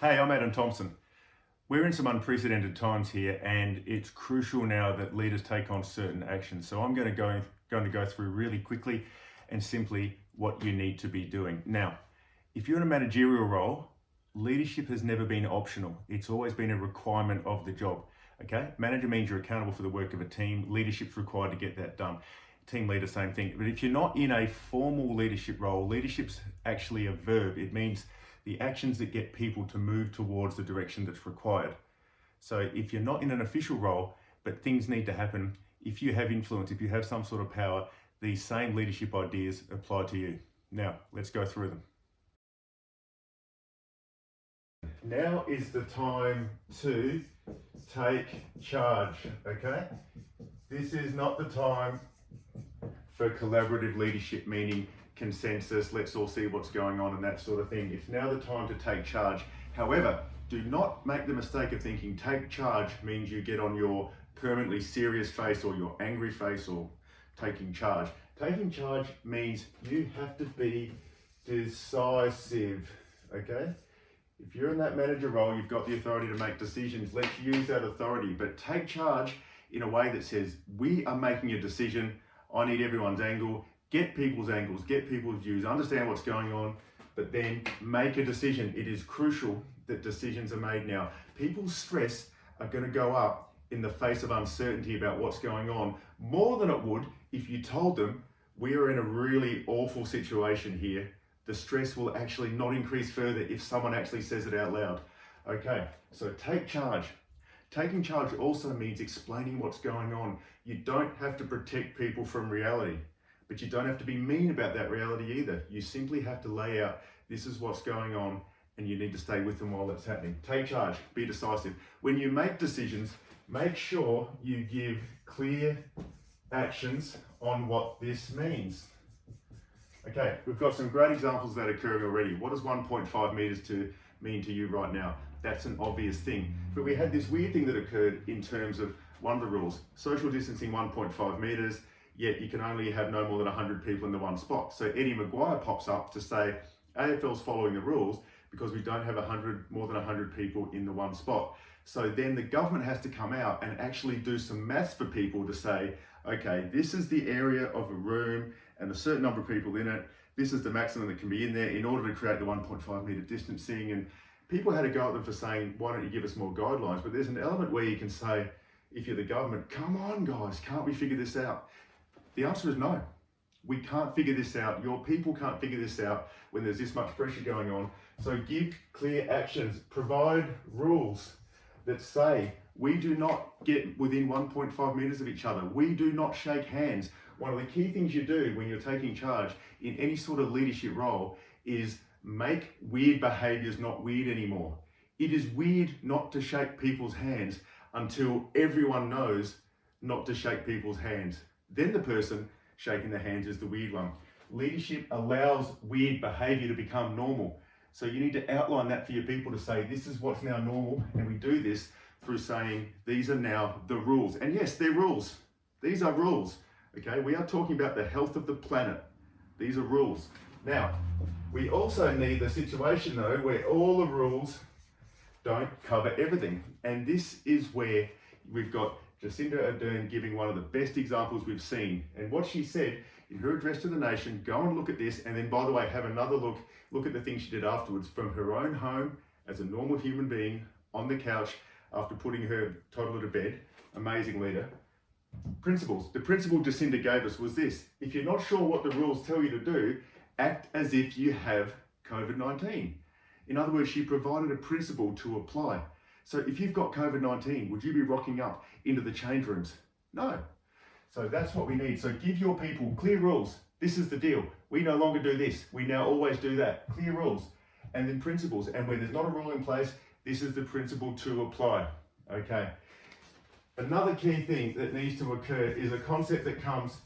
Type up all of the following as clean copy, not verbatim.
Hey, I'm Adam Thompson. We're in some unprecedented times here, and it's crucial now that leaders take on certain actions. So I'm going to go through really quickly and simply what you need to be doing. Now, if you're in a managerial role, leadership has never been optional. It's always been a requirement of the job. Okay, manager means you're accountable for the work of a team. Leadership's required to get that done. Team leader, same thing. But if you're not in a formal leadership role, leadership's actually a verb. It means the actions that get people to move towards the direction that's required. So if you're not in an official role, but things need to happen, if you have influence, if you have some sort of power, these same leadership ideas apply to you. Now, let's go through them. Now is the time to take charge, okay? This is not the time for collaborative leadership, meaning consensus, let's all see what's going on and that sort of thing. It's now the time to take charge. However, do not make the mistake of thinking take charge means you get on your permanently serious face or your angry face or taking charge. Taking charge means you have to be decisive, okay? If you're in that manager role, you've got the authority to make decisions. Let's use that authority, but take charge in a way that says, we are making a decision. I need everyone's angle. Get people's angles, get people's views, understand what's going on, but then make a decision. It is crucial that decisions are made now. People's stress are going to go up in the face of uncertainty about what's going on, more than it would if you told them we are in a really awful situation here. The stress will actually not increase further if someone actually says it out loud. Okay, so take charge. Taking charge also means explaining what's going on. You don't have to protect people from reality. But you don't have to be mean about that reality either. You simply have to lay out, this is what's going on, and you need to stay with them while that's happening. Take charge, be decisive. When you make decisions, make sure you give clear actions on what this means. Okay, we've got some great examples that are occurring already. What does 1.5 meters mean to you right now? That's an obvious thing. But we had this weird thing that occurred in terms of one of the rules, social distancing 1.5 meters, yet you can only have no more than 100 people in the one spot. So Eddie Maguire pops up to say, AFL's following the rules because we don't have more than 100 people in the one spot. So then the government has to come out and actually do some maths for people to say, okay, this is the area of a room and a certain number of people in it. This is the maximum that can be in there in order to create the 1.5 meter distancing. And people had to go at them for saying, why don't you give us more guidelines? But there's an element where you can say, if you're the government, come on guys, can't we figure this out? The answer is no. We can't figure this out. Your people can't figure this out when there's this much pressure going on. So give clear actions, provide rules that say we do not get within 1.5 meters of each other. We do not shake hands. One of the key things you do when you're taking charge in any sort of leadership role is make weird behaviors not weird anymore. It is weird not to shake people's hands until everyone knows not to shake people's hands. Then the person shaking their hands is the weird one. Leadership allows weird behavior to become normal. So you need to outline that for your people to say, this is what's now normal. And we do this through saying, these are now the rules. And yes, they're rules. These are rules. Okay, we are talking about the health of the planet. These are rules. Now, we also need the situation though, where all the rules don't cover everything. And this is where we've got Jacinda Ardern giving one of the best examples we've seen. And what she said in her address to the nation, go and look at this, and then by the way, have another look at the things she did afterwards from her own home as a normal human being on the couch after putting her toddler to bed. Amazing leader. Principles. The principle Jacinda gave us was this: if you're not sure what the rules tell you to do, act as if you have COVID-19. In other words, she provided a principle to apply. So if you've got COVID-19, would you be rocking up into the change rooms? No. So that's what we need. So give your people clear rules. This is the deal. We no longer do this. We now always do that. Clear rules. And then principles. And where there's not a rule in place, this is the principle to apply. Okay. Another key thing that needs to occur is a concept that comes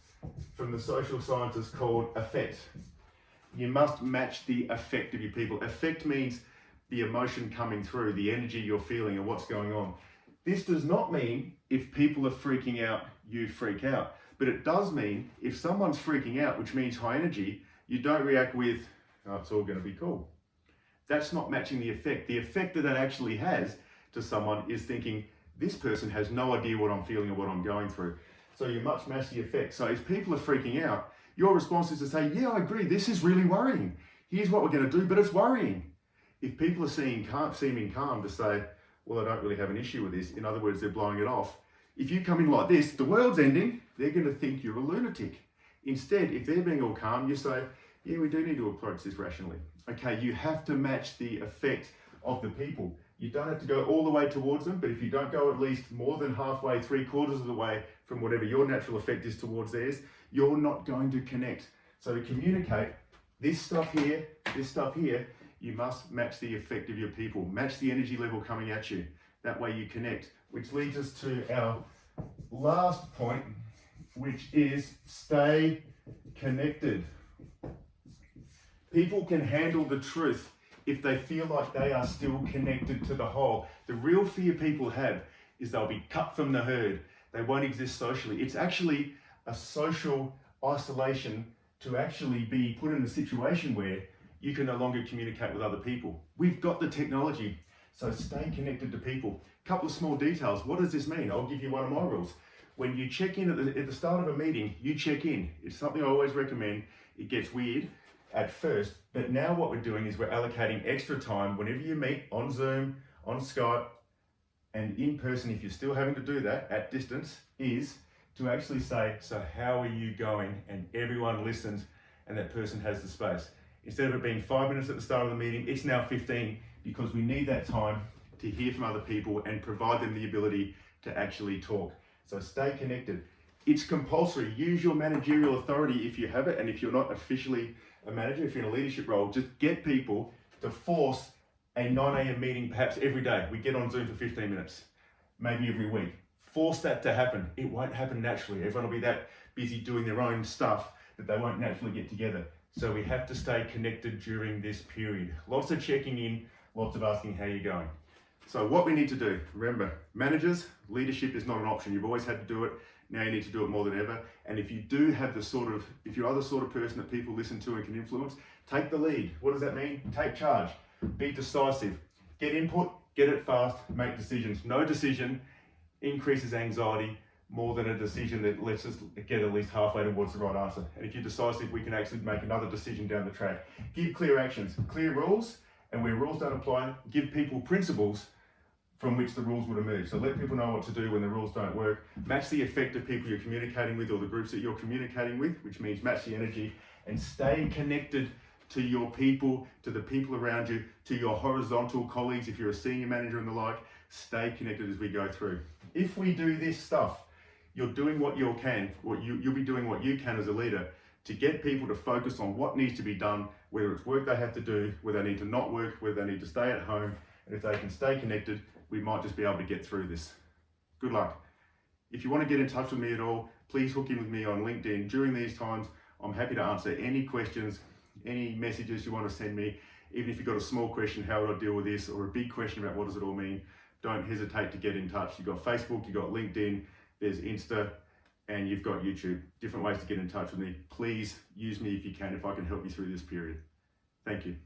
from the social sciences called affect. You must match the affect of your people. Affect means the emotion coming through, the energy you're feeling and what's going on. This does not mean if people are freaking out, you freak out. But it does mean if someone's freaking out, which means high energy, you don't react with, oh, it's all going to be cool. That's not matching the effect. The effect that that actually has to someone is thinking, this person has no idea what I'm feeling or what I'm going through. So you must match the effect. So if people are freaking out, your response is to say, yeah, I agree, this is really worrying. Here's what we're going to do, but it's worrying. If people are seeming calm, to say, well, I don't really have an issue with this. In other words, they're blowing it off. If you come in like this, the world's ending, they're going to think you're a lunatic. Instead, if they're being all calm, you say, yeah, we do need to approach this rationally. Okay, you have to match the effect of the people. You don't have to go all the way towards them, but if you don't go at least more than halfway, 3/4 of the way from whatever your natural effect is towards theirs, you're not going to connect. So to communicate, this stuff here, you must match the effect of your people, match the energy level coming at you. That way you connect, which leads us to our last point, which is stay connected. People can handle the truth if they feel like they are still connected to the whole. The real fear people have is they'll be cut from the herd. They won't exist socially. It's actually a social isolation to actually be put in a situation where you can no longer communicate with other people. We've got the technology, so stay connected to people. Couple of small details. What does this mean? I'll give you one of my rules. When you check in at the start of a meeting, you check in. It's something I always recommend. It gets weird at first, but now what we're doing is we're allocating extra time whenever you meet on Zoom, on Skype, and in person, if you're still having to do that at distance, is to actually say, so how are you going? And everyone listens and that person has the space. Instead of it being 5 minutes at the start of the meeting, it's now 15 because we need that time to hear from other people and provide them the ability to actually talk. So stay connected. It's compulsory. Use your managerial authority if you have it, and if you're not officially a manager, if you're in a leadership role, just get people to force a 9 a.m. meeting perhaps every day. We get on Zoom for 15 minutes, maybe every week. Force that to happen. It won't happen naturally. Everyone will be that busy doing their own stuff that they won't naturally get together. So we have to stay connected during this period. Lots of checking in, lots of asking how you're going. So what we need to do, remember, managers, leadership is not an option. You've always had to do it. Now you need to do it more than ever. And if you do have if you are the sort of person that people listen to and can influence, take the lead. What does that mean? Take charge, be decisive, get input, get it fast, make decisions. No decision increases anxiety more than a decision that lets us get at least halfway towards the right answer. And if you're decisive, we can actually make another decision down the track. Give clear actions, clear rules, and where rules don't apply, give people principles from which the rules would emerge. So let people know what to do when the rules don't work. Match the effect of people you're communicating with or the groups that you're communicating with, which means match the energy, and stay connected to your people, to the people around you, to your horizontal colleagues. If you're a senior manager and the like, stay connected as we go through. If we do this stuff, you're doing what you can, you'll be doing what you can as a leader to get people to focus on what needs to be done, whether it's work they have to do, whether they need to not work, whether they need to stay at home. And if they can stay connected, we might just be able to get through this. Good luck. If you want to get in touch with me at all, please hook in with me on LinkedIn. During these times, I'm happy to answer any questions, any messages you want to send me. Even if you've got a small question, how would I deal with this, or a big question about what does it all mean, don't hesitate to get in touch. You've got Facebook, you've got LinkedIn, there's Insta, and you've got YouTube. Different ways to get in touch with me. Please use me if you can, if I can help you through this period. Thank you.